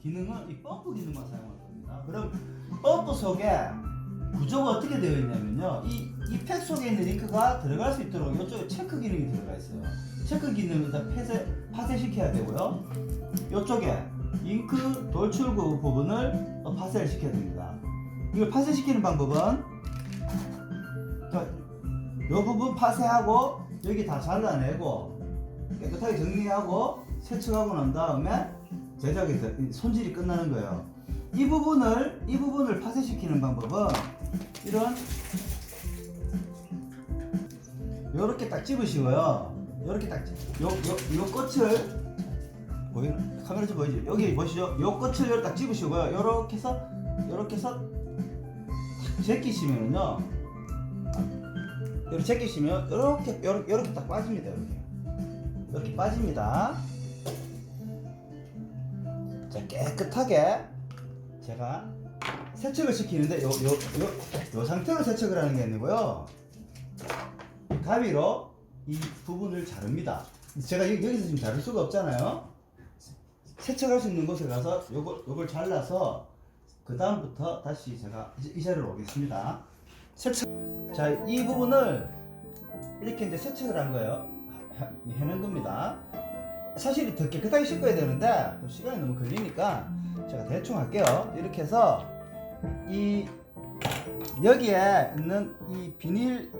기능은 이 펌프 기능만 사용할 겁니다. 그럼 펌프 속에 구조가 어떻게 되어 있냐면요. 이 팩 속에 있는 잉크가 들어갈 수 있도록 이쪽에 체크 기능이 들어가 있어요. 체크 기능을 다 파쇄시켜야 되고요. 이쪽에 잉크 돌출구 부분을 파쇄를 시켜야 됩니다. 이걸 파쇄시키는 방법은 이 부분 파쇄하고 여기 다 잘라내고 깨끗하게 정리하고 세척하고 난 다음에 제작에서 손질이 끝나는 거예요. 이 부분을 파쇄시키는 방법은 이런 요렇게 딱 집으시고요. 요렇게 딱 요 끝을 보이는 카메라 좀 보이죠? 여기 보시죠. 요 끝을 요렇게 딱 집으시고요. 요렇게 해서 딱 제끼시면은요. 이렇게 제끼시면 요렇게 딱 빠집니다. 이렇게 빠집니다. 자, 깨끗하게 제가 세척을 시키는데 요 상태로 세척을 하는 게 아니고요. 가위로 이 부분을 자릅니다. 제가 여기서 지금 자를 수가 없잖아요. 세척할 수 있는 곳에 가서 요걸 잘라서 그 다음부터 다시 제가 이 자리로 오겠습니다. 자, 이 부분을 이렇게 이제 세척을 한 거예요. 해놓은 겁니다. 사실 더 깨끗하게 씻어야 되는데 시간이 너무 걸리니까 제가 대충 할게요. 이렇게 해서 이 여기에 있는 이 비닐,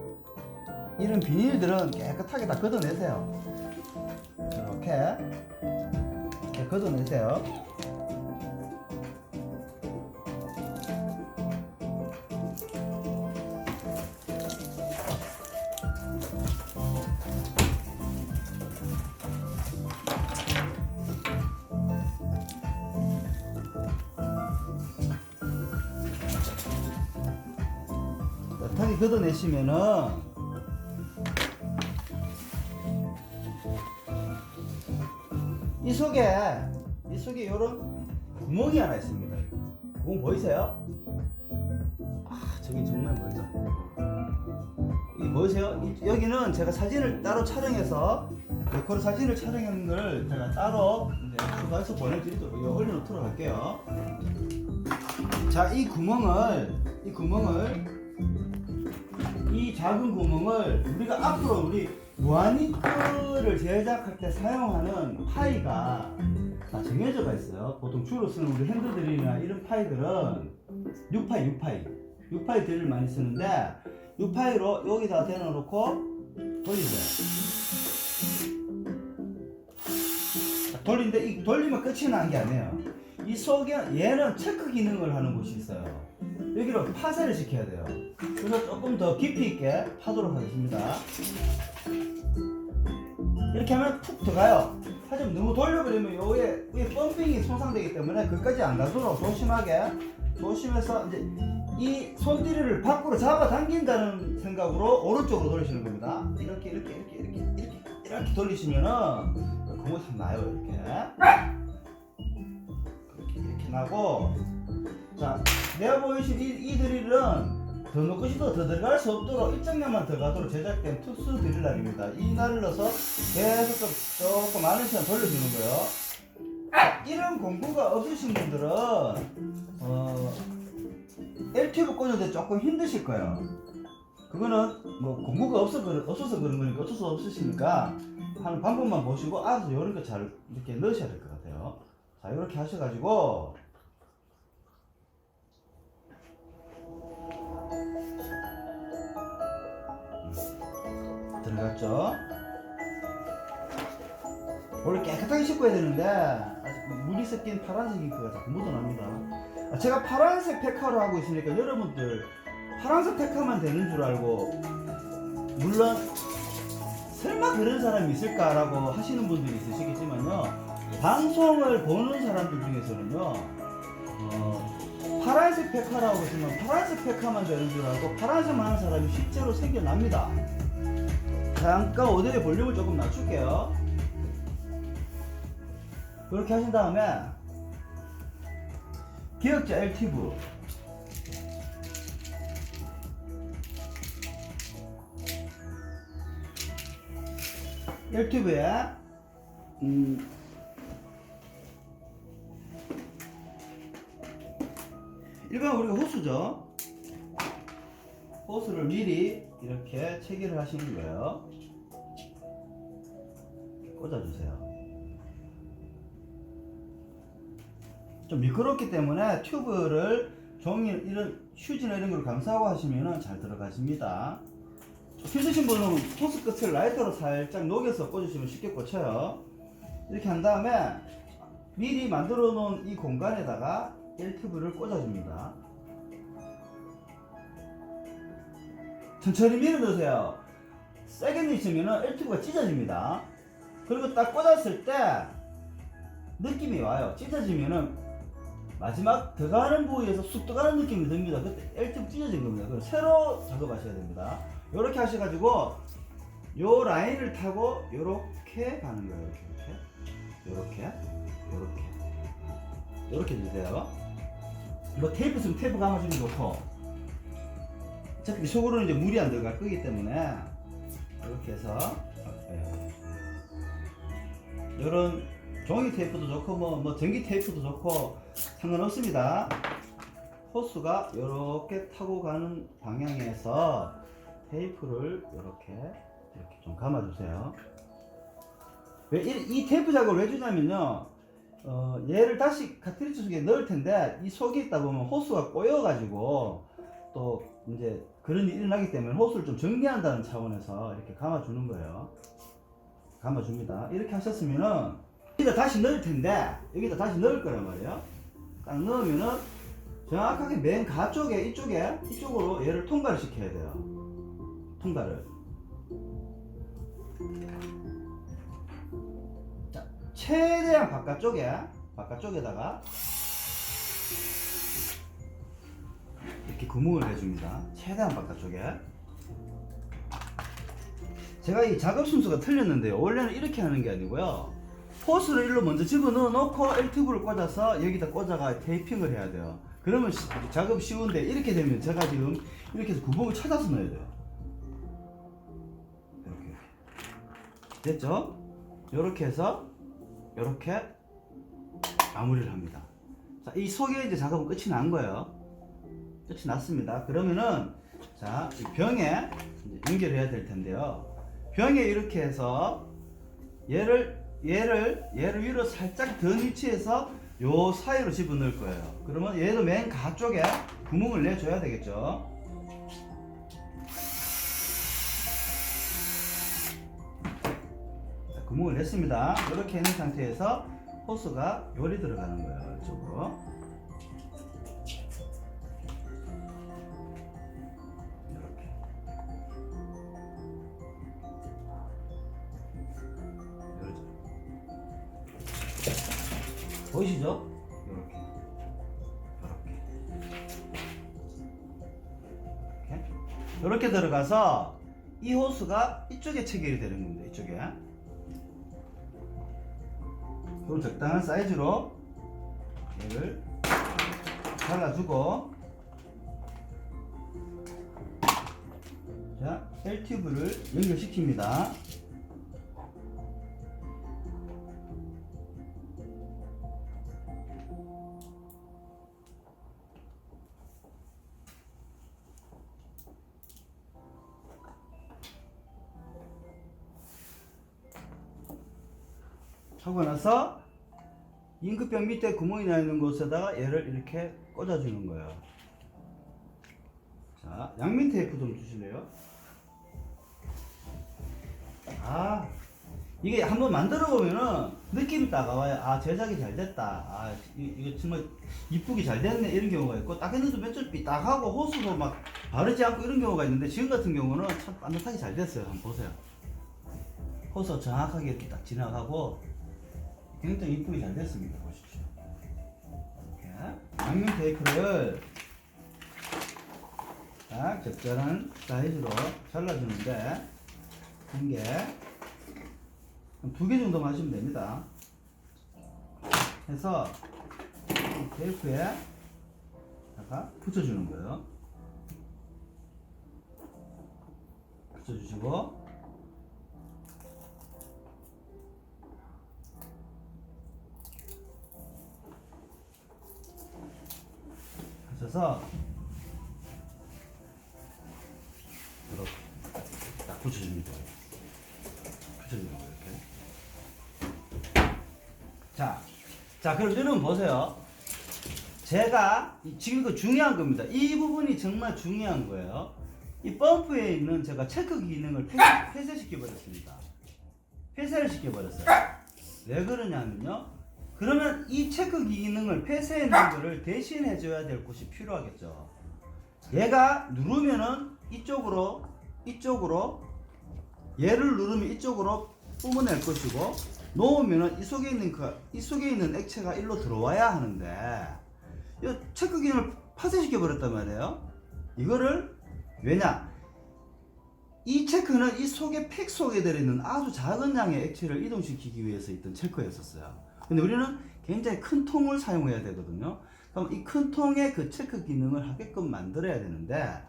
이런 비닐들은 깨끗하게 다 걷어내세요. 이렇게 걷어내세요. 깨끗하게 걷어내시면은 이 속에 요런 구멍이 하나 있습니다. 구멍 보이세요? 저기 정말 멀죠? 이 보이세요? 여기는 제가 사진을 따로 촬영해서 데코로 사진을 촬영한 걸 제가 따로 이제 추가해서 보내드리도록 올려놓도록 할게요. 자, 이 작은 구멍을 우리가 앞으로 우리 무한잉크를 제작할 때 사용하는 파이가 다 정해져가 있어요. 보통 주로 쓰는 우리 핸드드릴이나 이런 파이들은 6파이 드릴 많이 쓰는데 6파이로 여기다 대놓고 돌리세요. 돌리는데 이 돌리면 끝이 난 게 아니에요. 이 속에 얘는 체크 기능을 하는 곳이 있어요. 여기로 파쇄를 시켜야 돼요. 그래서 조금 더 깊이 있게 파도록 하겠습니다. 이렇게 하면 푹 들어가요. 하지만 너무 돌려버리면 요 위에 펌핑이 손상되기 때문에 그까지 안 가도록 조심해서 이제 이 손디리를 밖으로 잡아당긴다는 생각으로 오른쪽으로 돌리시는 겁니다. 이렇게 돌리시면은 구멍이 참 나요. 이렇게 나고, 자, 내가 보이신 이 드릴은 더 넣고 싶어도 더 들어갈 수 없도록 일정량만 들어가도록 제작된 특수 드릴날입니다. 이 날을 넣어서 계속 조금 많은 시간 돌려주는 거예요. 이런 공구가 없으신 분들은 L튜브 꽂는데 조금 힘드실 거예요. 그거는 뭐 공구가 없어서 그런 거니까 어쩔 수 없으시니까 하는 방법만 보시고 알아서 이런 거 잘 이렇게 넣으셔야 될 것 같아요. 자, 이렇게 하셔가지고 들어갔죠? 원래 깨끗하게 씻어야 되는데 아직 물이 섞인 파란색 잉크가 자꾸 묻어납니다. 제가 파란색 페카로 하고 있으니까 여러분들 파란색 페카만 되는 줄 알고, 물론 설마 그런 사람이 있을까라고 하시는 분들이 있으시겠지만요, 방송을 보는 사람들 중에서는요 파란색 페카라고 했으면 파란색 페카만 되는 줄 알고 파란색만 하는 사람이 실제로 생겨납니다. 잠깐 오디오의 볼륨을 조금 낮출게요. 그렇게 하신 다음에 기역자 L튜브 일반 우리가 호수죠. 호스를 미리 이렇게 체결을 하시는 거예요. 꽂아주세요. 좀 미끄럽기 때문에 튜브를 종이 이런 휴지나 이런 걸 감싸고 하시면 잘 들어가십니다. 힘드신 분은 호스 끝을 라이터로 살짝 녹여서 꽂으시면 쉽게 꽂혀요. 이렇게 한 다음에 미리 만들어 놓은 이 공간에다가 L튜브를 꽂아줍니다. 천천히 밀어 넣으세요. 세게 넣으시면 L튜브가 찢어집니다. 그리고 딱 꽂았을 때 느낌이 와요. 찢어지면은 마지막 들어가는 부위에서 쑥 들어가는 느낌이 듭니다. 그때 L튜브 찢어진 겁니다. 그럼 새로 작업하셔야 됩니다. 이렇게 하셔가지고 요 라인을 타고 요렇게 가는 거예요. 요렇게 주세요. 뭐 테이프 있으면 테이프 감아주면 좋고, 어차피 속으로는 이제 물이 안 들어갈 거기 때문에 이렇게 해서 요런 종이 테이프도 좋고 뭐 전기 테이프도 좋고 상관없습니다. 호스가 이렇게 타고 가는 방향에서 테이프를 이렇게 좀 감아주세요. 이 테이프 작업을 왜 주냐면요, 얘를 다시 카트리지 속에 넣을 텐데 이 속에 있다 보면 호스가 꼬여가지고 또 이제 그런 일이 일어나기 때문에 호스를 좀 정리한다는 차원에서 이렇게 감아주는 거예요. 감아줍니다. 이렇게 하셨으면은 여기다 다시 넣을 텐데 여기다 다시 넣을 거란 말이에요. 딱 넣으면은 정확하게 맨 가쪽에 이쪽으로 얘를 통과를 시켜야 돼요. 통과를. 자, 최대한 바깥쪽에다가 이렇게 구멍을 해줍니다. 최대한 바깥쪽에. 제가 이 작업 순서가 틀렸는데요. 원래는 이렇게 하는 게 아니고요. 호스를 일로 먼저 집어넣어 놓고 L튜브를 꽂아서 여기다 꽂아가 테이핑을 해야 돼요. 그러면 작업 쉬운데 이렇게 되면 제가 지금 이렇게 해서 구멍을 찾아서 넣어야 돼요. 이렇게. 됐죠? 이렇게 해서 이렇게 마무리를 합니다. 자, 이 속에 이제 작업은 끝이 난 거예요. 끝이 났습니다. 그러면은 자, 이 병에 연결해야 될 텐데요. 병에 이렇게 해서 얘를 위로 살짝 더 위치해서 요 사이로 집어넣을 거예요. 그러면 얘도 맨 가쪽에 구멍을 내줘야 되겠죠. 자, 구멍을 냈습니다. 이렇게 있는 상태에서 호스가 요리 들어가는 거예요. 이쪽으로. 보이시죠? 이렇게 들어가서 이 호스가 이쪽에 체결이 되는 겁니다. 이쪽에. 그럼 적당한 사이즈로 얘를 잘라주고, 자, L튜브를 연결시킵니다. 하고 나서 잉크병 밑에 구멍이 나 있는 곳에다가 얘를 이렇게 꽂아주는 거예요. 자, 양면 테이프 좀 주실래요? 아, 이게 한번 만들어 보면은 느낌이 딱 와요. 아, 제작이 잘 됐다. 아, 이거 정말 이쁘게 잘 됐네. 이런 경우가 있고, 딱 했는데 몇줄 삐딱하고 호스도 막 바르지 않고 이런 경우가 있는데, 지금 같은 경우는 참 반듯하게 잘 됐어요. 한번 보세요. 호스가 정확하게 이렇게 딱 지나가고 굉장히 이쁘게 잘 됐습니다. 보십시오. 이렇게 양면 테이프를 딱 적절한 사이즈로 잘라주는데, 한 개, 두 개 정도만 하시면 됩니다. 해서 이 테이프에다가 붙여주는 거예요. 붙여주시고, 가서 이렇게 딱 붙여줍니다. 붙여줍니다. 이렇게. 자, 그럼 여러분 보세요. 제가 지금 이거 중요한 겁니다. 이 부분이 정말 중요한 거예요. 이 펌프에 있는 제가 체크 기능을 폐쇄시켜 버렸습니다. 폐쇄를 시켜 버렸어요. 왜 그러냐면요. 그러면 이 체크 기능을 폐쇄해 놓은 거를 대신해 줘야 될 곳이 필요하겠죠. 얘가 누르면은 이쪽으로 얘를 누르면 이쪽으로 뿜어낼 것이고, 놓으면은 이 속에 있는 액체가 일로 들어와야 하는데, 이 체크 기능을 파쇄시켜 버렸단 말이에요. 이거를 왜냐? 이 체크는 이 속에 팩 속에 들어있는 아주 작은 양의 액체를 이동시키기 위해서 있던 체크였었어요. 근데 우리는 굉장히 큰 통을 사용해야 되거든요. 그럼 이 큰 통에 그 체크 기능을 하게끔 만들어야 되는데,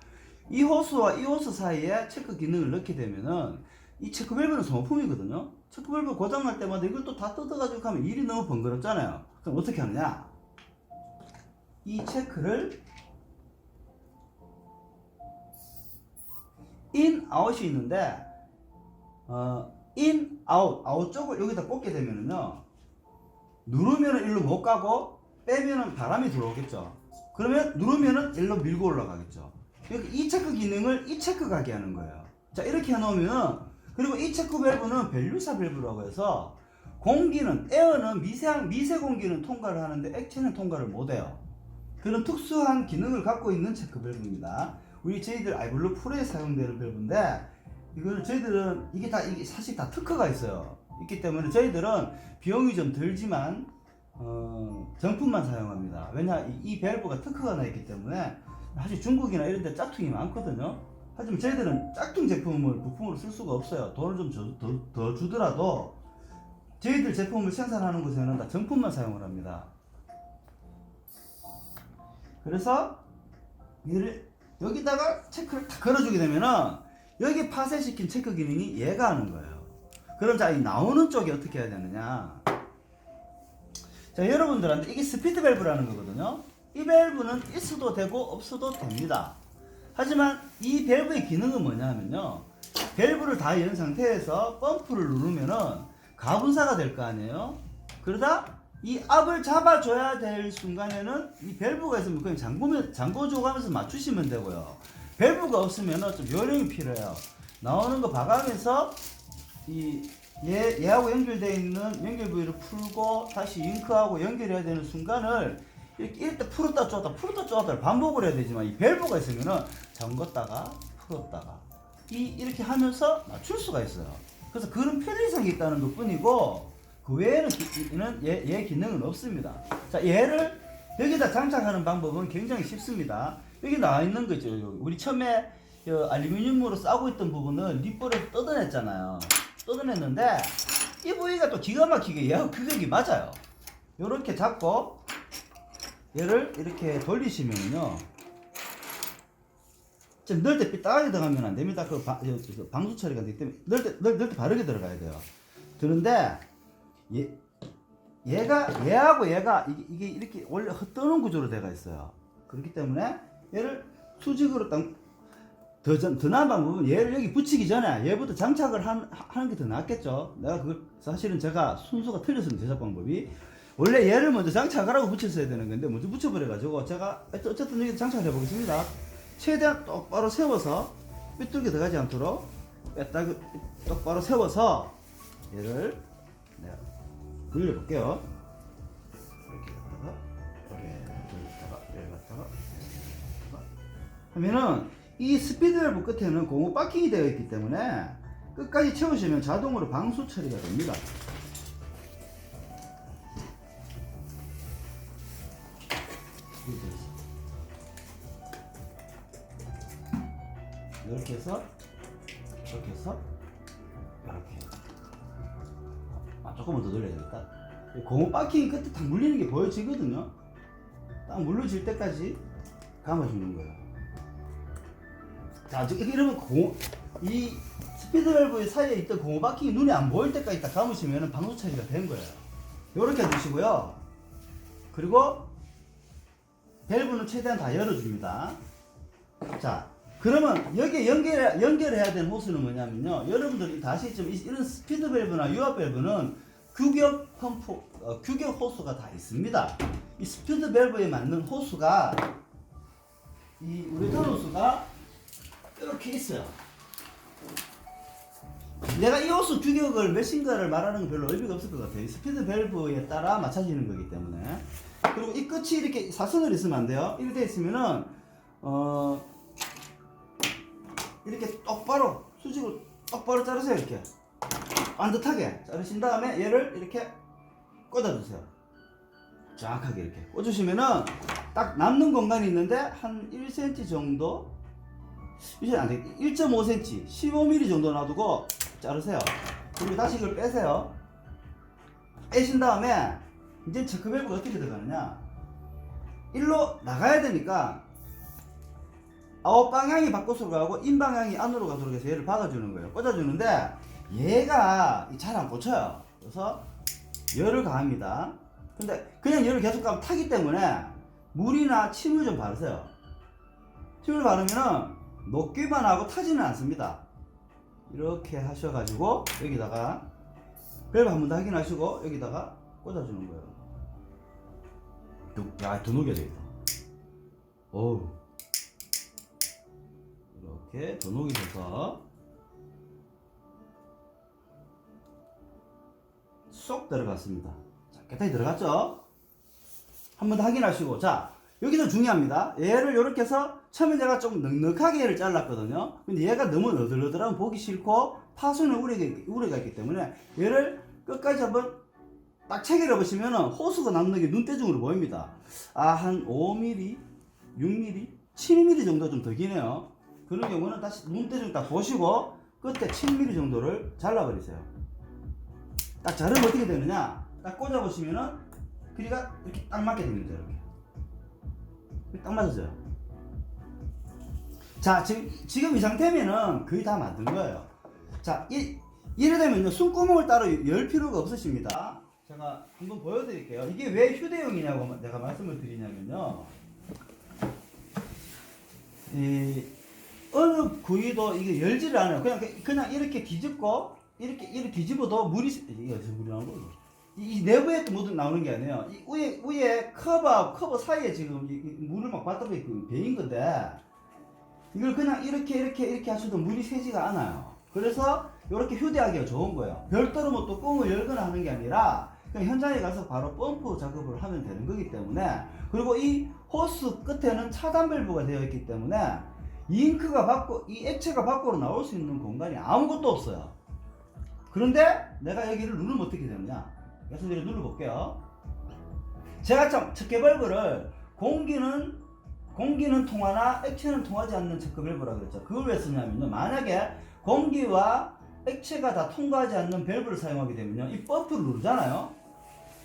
이 호스와 이 호스 사이에 체크 기능을 넣게 되면은 이 체크 밸브는 소모품이거든요. 체크 밸브 고장날 때마다 이걸 또 다 뜯어가지고 하면 일이 너무 번거롭잖아요. 그럼 어떻게 하느냐? 이 체크를 인, 아웃이 있는데, 인, 아웃 쪽을 여기다 꽂게 되면은요, 누르면은 일로 못 가고, 빼면은 바람이 들어오겠죠. 그러면 누르면은 일로 밀고 올라가겠죠. 그러니까 이 체크 기능을 이 체크 가게 하는 거예요. 자, 이렇게 해놓으면은, 그리고 이 체크 밸브는 밸류사 밸브라고 해서, 공기는, 에어는 미세 공기는 통과를 하는데 액체는 통과를 못 해요. 그런 특수한 기능을 갖고 있는 체크 밸브입니다. 저희들 아이블루 프로에 사용되는 밸브인데, 이거는 저희들은 이게 사실 다 특허가 있어요. 있기 때문에 저희들은 비용이 좀 들지만 정품만 사용합니다. 왜냐, 이 밸브가 특허가 나 있기 때문에. 사실 중국이나 이런 데 짝퉁이 많거든요. 하지만 저희들은 짝퉁 제품을 부품으로 쓸 수가 없어요. 돈을 좀 더 주더라도 저희들 제품을 생산하는 곳에는 다 정품만 사용을 합니다. 그래서 얘를 여기다가 체크를 딱 걸어주게 되면은 여기 파쇄시킨 체크 기능이 얘가 하는 거예요. 그럼 자, 이 나오는 쪽이 어떻게 해야 되느냐? 자, 여러분들한테 이게 스피드 밸브라는 거거든요. 이 밸브는 있어도 되고 없어도 됩니다. 하지만 이 밸브의 기능은 뭐냐 하면요, 밸브를 다 연 상태에서 펌프를 누르면은 가분사가 될 거 아니에요. 그러다 이 압을 잡아줘야 될 순간에는 이 밸브가 있으면 그냥 잠궈줘가면서 맞추시면 되고요. 밸브가 없으면은 좀 요령이 필요해요. 나오는 거 봐가면서 얘하고 연결되어 있는 연결 부위를 풀고 다시 잉크하고 연결해야 되는 순간을 이렇게 풀었다 쪼았다 반복을 해야 되지만, 이 밸브가 있으면은 잠궜다가 풀었다가 이렇게 하면서 맞출 수가 있어요. 그래서 그런 편의성이 있다는 것 뿐이고, 그 외에는 얘 기능은 없습니다. 자, 얘를 여기다 장착하는 방법은 굉장히 쉽습니다. 여기 나와 있는 거 있죠. 우리 처음에 알루미늄으로 싸고 있던 부분을 립볼을 뜯어냈잖아요. 뜯어냈는데 이 부위가 또 기가 막히게 얘하고 규격이 맞아요. 요렇게 잡고 얘를 이렇게 돌리시면요, 지금 넣을 때 삐딱하게 들어가면 안 됩니다. 그 방수 처리가 되기 때문에 넣을 때 바르게 들어가야 돼요. 그런데 얘하고 얘가 이게 이렇게 원래 흩떠는 구조로 되어 있어요. 그렇기 때문에 얘를 수직으로 더 나은 방법은 얘를 여기 붙이기 전에 얘부터 장착을 하는 게 더 낫겠죠. 사실은 제가 순서가 틀렸습니다. 제작 방법이. 원래 얘를 먼저 장착을 하고 붙였어야 되는 건데 먼저 붙여버려가지고, 제가 어쨌든 여기 장착을 해보겠습니다. 최대한 똑바로 세워서 삐뚤게 들어가지 않도록 똑바로 세워서 얘를 내가 돌려볼게요. 이렇게 갔다가 하면은 이 스피드 밸브 끝에는 고무 바킹이 되어 있기 때문에 끝까지 채우시면 자동으로 방수 처리가 됩니다. 이렇게 해서 이렇게 조금만 더 돌려야 되겠다. 고무 바킹 끝에 딱 물리는 게 보여지거든요. 딱 물려질 때까지 감아주는 거예요. 자, 이러면 이 스피드 밸브 사이에 있던 고무 바킹이 눈에 안 보일 때까지 딱 감으시면 방수 처리가 된 거예요. 요렇게 해주시고요. 그리고 밸브는 최대한 다 열어줍니다. 자, 그러면 여기에 연결해야 되는 호스는 뭐냐면요. 여러분들이 다시 좀 이런 스피드 밸브나 유압 밸브는 규격 펌프, 규격 호스가 다 있습니다. 이 스피드 밸브에 맞는 호스가 이 우레탄 호스가 이렇게 있어요. 내가 이 호스 규격을 몇인가를 말하는 건 별로 의미가 없을 것 같아요. 스피드 밸브에 따라 맞춰지는 거기 때문에. 그리고 이 끝이 이렇게 사선으로 있으면 안 돼요. 이렇게 돼 있으면은 이렇게 똑바로 수직으로 똑바로 자르세요. 이렇게 반듯하게 자르신 다음에 얘를 이렇게 꽂아주세요. 정확하게 이렇게 꽂으시면은 딱 남는 공간이 있는데 한 1cm 정도, 이제 안 돼. 1.5cm, 15mm 정도 놔두고 자르세요. 그리고 다시 이걸 빼세요. 빼신 다음에 이제 체크 밸브가 어떻게 들어가느냐, 일로 나가야 되니까 아웃 방향이 밖으로 가고 인 방향이 안으로 가도록 해서 얘를 박아주는 거예요. 꽂아주는데 얘가 잘 안 꽂혀요. 그래서 열을 가합니다. 근데 그냥 열을 계속 가면 타기 때문에 물이나 침을 좀 바르세요. 침을 바르면은 녹기만 하고 타지는 않습니다. 이렇게 하셔가지고 여기다가 밸브 한 번 더 확인하시고 여기다가 꽂아주는 거예요. 야, 더 녹여야 되겠다. 어우, 이렇게 더 녹이셔서 쏙 들어갔습니다. 자, 깨끗이 들어갔죠? 한 번 더 확인하시고, 자, 여기서 중요합니다. 얘를 이렇게 해서 처음에 제가 좀 넉넉하게 얘를 잘랐거든요. 근데 얘가 너무 너덜너덜하면 보기 싫고 파손의 우려가 있기 때문에 얘를 끝까지 한번 딱 체결해 보시면은 호수가 남는 게 눈대중으로 보입니다. 한 5mm, 6mm, 7mm 정도 좀 더 기네요. 그런 경우는 다시 눈대중 딱 보시고 끝에 7mm 정도를 잘라버리세요. 딱 자르면 어떻게 되느냐, 딱 꽂아 보시면은 길이가 이렇게 딱 맞게 됩니다. 이렇게 딱 맞아져요. 자, 지금 이 상태면은 거의 다 만든 거예요. 자, 이래 되면요, 숨구멍을 따로 열 필요가 없으십니다. 제가 한번 보여드릴게요. 이게 왜 휴대용이냐고 내가 말씀을 드리냐면요, 어느 구이도 이게 열지를 않아요. 그냥 이렇게 뒤집고 이렇게 뒤집어도 이게 어디서 물이 나오는 거죠? 이 내부에 또 물이 나오는 게 아니에요. 이 위에 커버 사이에 지금 물을 막 받다 보니 배인 건데, 이걸 그냥 이렇게 하셔도 물이 새지가 않아요. 그래서 이렇게 휴대하기가 좋은 거예요. 별도로 뭐 뚜껑을 열거나 하는 게 아니라 그냥 현장에 가서 바로 펌프 작업을 하면 되는 거기 때문에, 그리고 이 호스 끝에는 차단 밸브가 되어 있기 때문에 이 액체가 밖으로 나올 수 있는 공간이 아무것도 없어요. 그런데 내가 여기를 누르면 어떻게 되느냐, 계속 이렇게 눌러볼게요. 제가 참 체크 밸브를 공기는 통하나 액체는 통하지 않는 체크 밸브라고 그랬죠. 그걸 왜 쓰냐면요, 만약에 공기와 액체가 다 통과하지 않는 밸브를 사용하게 되면요, 이 펌프를 누르잖아요.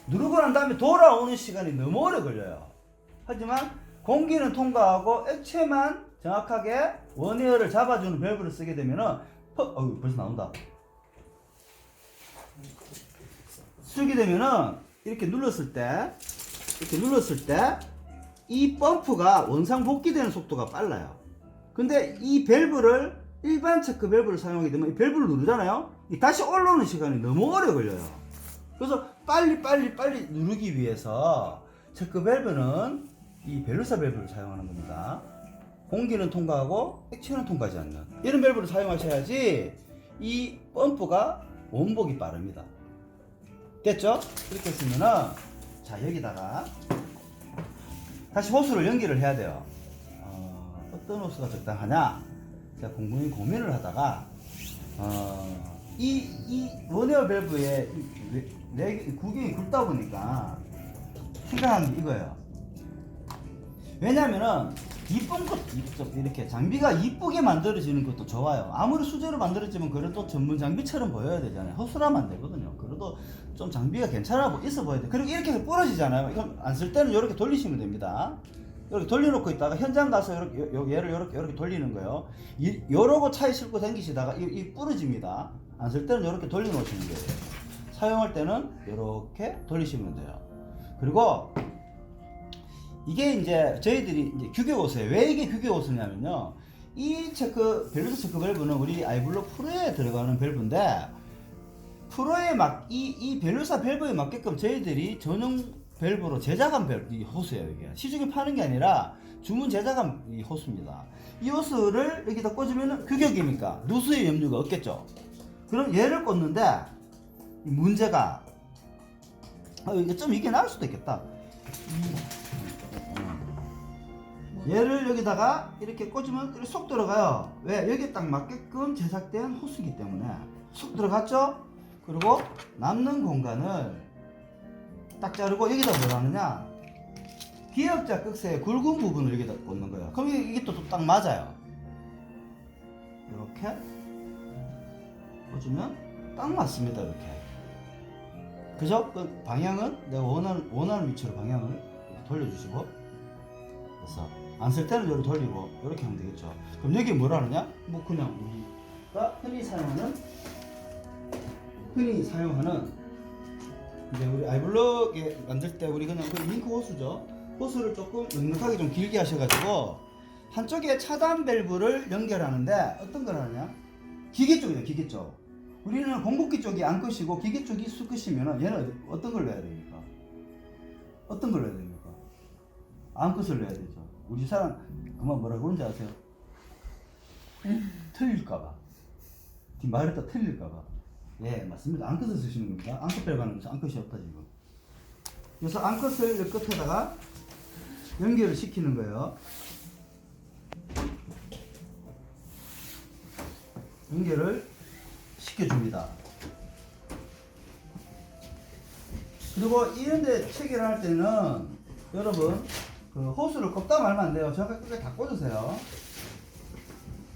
누르고 난 다음에 돌아오는 시간이 너무 오래 걸려요. 하지만 공기는 통과하고 액체만 정확하게 원에어를 잡아주는 밸브를 쓰게 되면은 벌써 나온다. 쓰게 되면은 이렇게 눌렀을 때 이 펌프가 원상 복귀되는 속도가 빨라요. 근데 이 밸브를 일반 체크 밸브를 사용하게 되면 이 밸브를 누르잖아요. 다시 올라오는 시간이 너무 오래 걸려요. 그래서 빨리 누르기 위해서 체크 밸브는 이 벨루사 밸브를 사용하는 겁니다. 공기는 통과하고 액체는 통과하지 않는 이런 밸브를 사용하셔야지 이 펌프가 원복이 빠릅니다. 됐죠? 이렇게 했으면은, 자, 여기다가 다시 호스를 연결을 해야 돼요. 어떤 호스가 적당하냐, 제가 곰곰이 고민을 하다가 이 원에어 밸브에 구경이 굵다 보니까 생각한 게 이거예요. 왜냐면은 이쁜 것, 이렇게 장비가 이쁘게 만들어지는 것도 좋아요. 아무리 수제로 만들어지면 그래도 전문 장비처럼 보여야 되잖아요. 허술하면 안 되거든요. 그래도 좀 장비가 괜찮아 있어 보여야 돼. 그리고 이렇게 해서 부러지잖아요. 이건 안 쓸 때는 이렇게 돌리시면 됩니다. 이렇게 돌려놓고 있다가 현장 가서 얘를 이렇게 돌리는 거예요. 요러고 차에 싣고 다니시다가 이 부러집니다. 안 쓸 때는 이렇게 돌려놓으시는 거예요. 사용할 때는 이렇게 돌리시면 돼요. 그리고 이게 이제 저희들이 이제 규격호스예요. 왜 이게 규격호스냐면요. 이 벨루스 체크 밸브는 우리 아이블로 프로에 들어가는 밸브인데, 프로에 이 벨루사 밸브에 맞게끔 저희들이 전용 밸브로 제작한 이 호스예요. 이게 시중에 파는 게 아니라 주문 제작한 이 호스입니다. 이 호스를 여기다 꽂으면 규격이니까 누수의 염려가 없겠죠. 그럼 얘를 꽂는데 문제가 이게 나을 수도 있겠다. 얘를 여기다가 이렇게 꽂으면 쏙 들어가요. 왜? 여기 딱 맞게끔 제작된 호스이기 때문에 쏙 들어갔죠? 그리고 남는 공간을 딱 자르고 여기다 뭘 하느냐, 기역자 끝에 굵은 부분을 여기다 꽂는 거예요. 그럼 이게 또 딱 맞아요. 이렇게 꽂으면 딱 맞습니다. 이렇게. 그죠? 그 방향은 내가 원하는 위치로 방향을 이렇게 돌려주시고, 그래서 안 쓸 때는 여기 돌리고 이렇게 하면 되겠죠. 그럼 여기 뭘 하느냐? 뭐 그냥 우리가 흔히 사용하는 이제 우리 아이블럭에 만들 때 우리 그냥 그 링크 호스죠. 호스를 조금 넉넉하게 좀 길게 하셔가지고 한쪽에 차단 밸브를 연결하는데 어떤 걸 하느냐? 기계 쪽이에요. 기계 쪽. 우리는 공급기 쪽이 안 끄시고 기계 쪽이 쑥 끄시면은 얘는 어떤 걸 넣어야 됩니까? 어떤 걸 넣어야 됩니까? 암컷을 넣어야 되죠. 우리 사람 그만 뭐라고 그런지 아세요? 틀릴까봐. 말했다 틀릴까봐. 예, 맞습니다. 암컷을 쓰시는 겁니다. 암컷 밸브는 암컷이 없다 지금. 그래서 암컷을 이 끝에다가 연결을 시키는 거예요. 연결을 시켜줍니다. 그리고 이런데 체결할 때는 여러분 그 호스를 꼽다 말면 안 돼요. 정확하게 다 꽂으세요.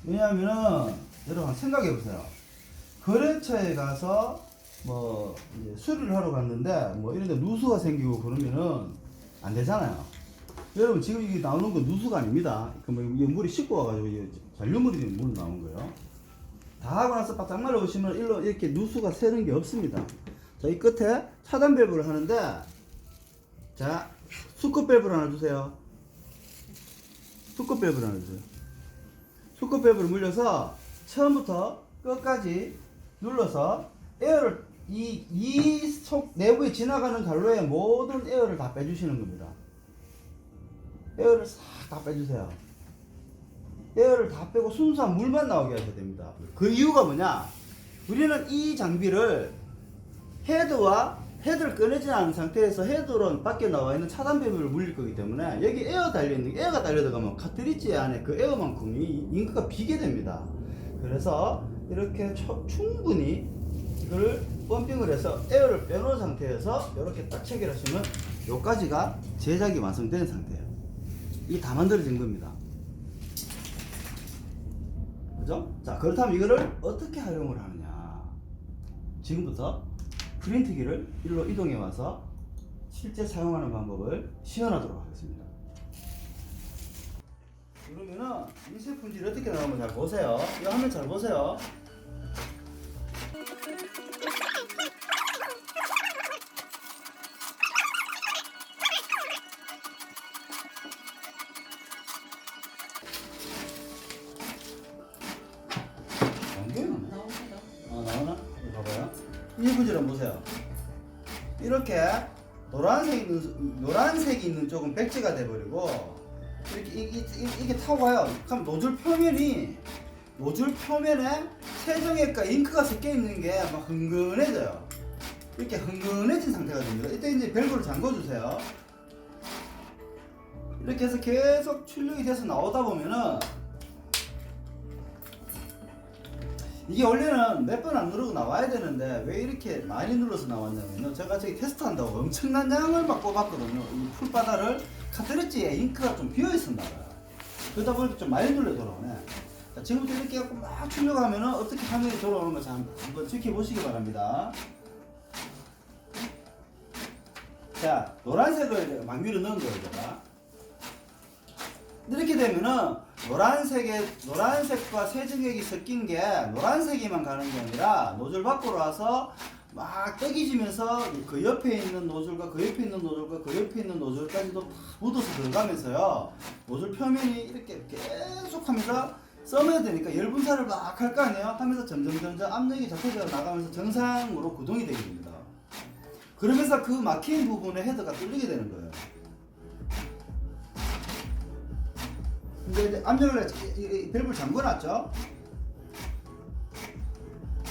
왜냐하면은 여러분 생각해 보세요. 거래처에 가서 뭐 이제 수리를 하러 갔는데 뭐 이런데 누수가 생기고 그러면은 안 되잖아요. 여러분 지금 이게 나오는 건 누수가 아닙니다. 그 뭐 물이 씻고 와가지고 잔류물이 물 나온 거예요. 다 하고 나서 바짝 말려 보시면 일로 이렇게 누수가 새는 게 없습니다. 자, 이 끝에 차단 밸브를 하는데, 자, 수컷 밸브를 하나 주세요. 수컷 밸브를 하나 주세요. 수컷 밸브를 물려서 처음부터 끝까지 눌러서 에어를 이 속 내부에 지나가는 갈로의 모든 에어를 다 빼주시는 겁니다. 에어를 싹 다 빼주세요. 에어를 다 빼고 순수한 물만 나오게 하셔야 됩니다. 그 이유가 뭐냐? 우리는 이 장비를 헤드를 꺼내지 않은 상태에서 헤드로 밖에 나와 있는 차단 밸브를 물릴 거기 때문에 여기 에어가 달려들어가면 카트리지 안에 그 에어만큼이 잉크가 비게 됩니다. 그래서 이렇게 충분히 이걸 펌핑을 해서 에어를 빼놓은 상태에서 이렇게 딱 체결하시면 요까지가 제작이 완성된 상태예요. 이게 다 만들어진 겁니다. 그죠? 자, 그렇다면 이거를 어떻게 활용을 하느냐? 지금부터 프린트기를 일로 이동해 와서 실제 사용하는 방법을 시연하도록 하겠습니다. 그러면은 인쇄 품질이 어떻게 나오면 잘 보세요. 이 화면 잘 보세요. 나오나? 봐봐요. 이 품질 한번 보세요. 이렇게 노란색이 있는 쪽은 백지가 돼버리고 이렇게 이게 타고 가요. 그럼 노즐 표면에 세정액과 잉크가 섞여 있는 게 막 흥건해져요. 이렇게 흥건해진 상태가 됩니다. 이때 이제 밸브를 잠궈주세요. 이렇게 해서 계속 출력이 돼서 나오다 보면은 이게 원래는 몇 번 안 누르고 나와야 되는데 왜 이렇게 많이 눌러서 나왔냐면요, 제가 저기 테스트한다고 엄청난 양을 막 뽑았거든요. 이 풀바다를 카트리지에 잉크가 좀 비어있었나봐요. 그러다 보니까 좀 많이 눌러 돌아오네. 자, 지금부터 이렇게 해갖고 막 출력하면은 어떻게 화면이 돌아오는 거 한번 지켜보시기 바랍니다. 자, 노란색을 막 밀어 넣은 거예요, 제가. 이렇게 되면은 노란색과 세정액이 섞인 게 노란색이만 가는 게 아니라 노즐 밖으로 와서 막 떡이지면서 그 옆에 있는 노즐과 그 옆에 있는 노즐과 그 옆에 있는 노즐까지도 다 묻어서 들어가면서요. 노즐 표면이 이렇게 계속 하면서 써내야 되니까 열 분사를 막 할 거 아니에요. 하면서 점점 압력이 잡혀져 나가면서 정상으로 구동이 되게 됩니다. 그러면서 그 막힌 부분에 헤더가 뚫리게 되는 거예요. 근데 이제 압력을 밸브를 잠궈놨죠.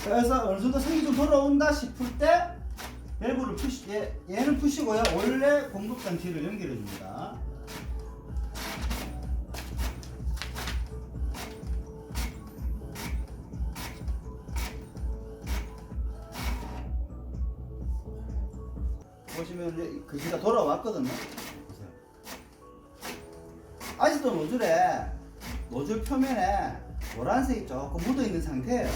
그래서 어느 정도 색이 좀 돌아온다 싶을 때 밸브를 얘는 푸시고요. 원래 공급단 뒤를 연결해 줍니다. 보시면 이제 글씨가 돌아왔거든요. 보세요. 아직도 노즐 표면에 노란색이 조금 묻어 있는 상태예요.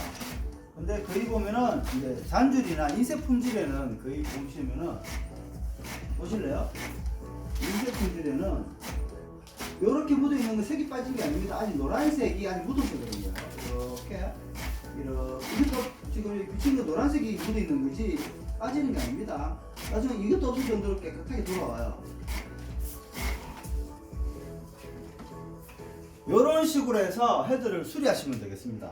근데 거의 보면은 이제 잔줄이나 인쇄 품질에는 거의 보시면은 보실래요? 인쇄 품질에는 이렇게 묻어 있는 건 색이 빠진 게 아닙니다. 아직 노란색이 아직 묻어서 그런 거예요. 이렇게 지금 비친 거 노란색이 묻어 있는 거지 빠지는 게 아닙니다. 나중에 이것도 없을 정도로 깨끗하게 돌아와요. 이런 식으로 해서 헤드를 수리하시면 되겠습니다.